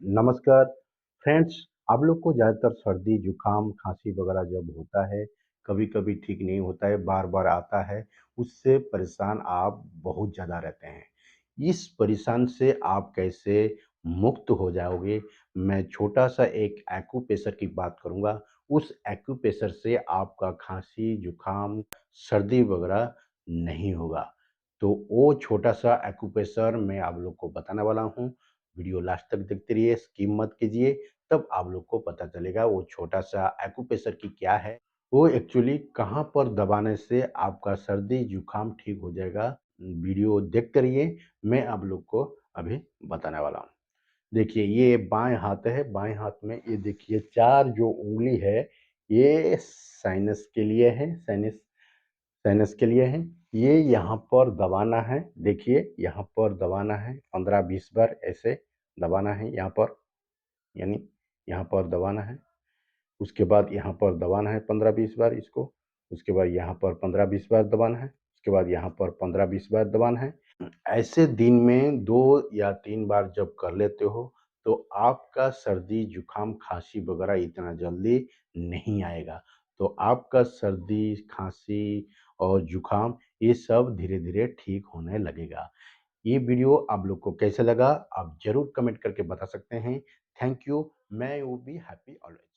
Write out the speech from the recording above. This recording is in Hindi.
नमस्कार फ्रेंड्स। आप लोग को ज़्यादातर सर्दी जुकाम खांसी वगैरह जब होता है, कभी कभी ठीक नहीं होता है, बार बार आता है, उससे परेशान आप बहुत ज़्यादा रहते हैं। इस परेशान से आप कैसे मुक्त हो जाओगे, मैं छोटा सा एक एक्यूप्रेशर की बात करूँगा। उस एक्यूप्रेशर से आपका खांसी जुकाम सर्दी वगैरह नहीं होगा। तो वो छोटा सा एक्यूप्रेशर मैं आप लोग को बताने वाला हूँ। वीडियो लास्ट तक देखते रहिए, स्किप मत कीजिए, तब आप लोग को पता चलेगा वो छोटा-सा एक्यूप्रेशर की क्या है, वो एक्चुअली कहाँ पर दबाने से आपका सर्दी जुकाम ठीक हो जाएगा। वीडियो देखते रहिए, मैं आप लोग को अभी बताने वाला हूँ। देखिए ये बाएँ हाथ है, बाएँ हाथ में ये देखिए 4 जो उँगली है, ये साइनस के लिए है, साइनस साइनस के लिए है। ये यहाँ पर दबाना है, देखिए यहाँ पर दबाना है 15-20 बार ऐसे दबाना है यहाँ पर, यानी यहाँ पर दबाना है। उसके बाद यहाँ पर दबाना है 15-20 बार इसको, उसके बाद यहाँ पर 15-20 बार दबाना है, उसके बाद यहाँ पर 15-20 बार दबाना है। ऐसे दिन में 2 या 3 बार जब कर लेते हो, तो आपका सर्दी, जुकाम, खाँसी वगैरह इतना जल्दी नहीं आएगा। तो आपका सर्दी, खाँसी और जुकाम ये सब धीरे-धीरे ठीक होने लगेगा। ये वीडियो आप लोग को कैसा लगा, आप ज़रूर कमेंट करके बता सकते हैं। थैंक यू, मैं विल बी हैप्पी ऑलवेज़।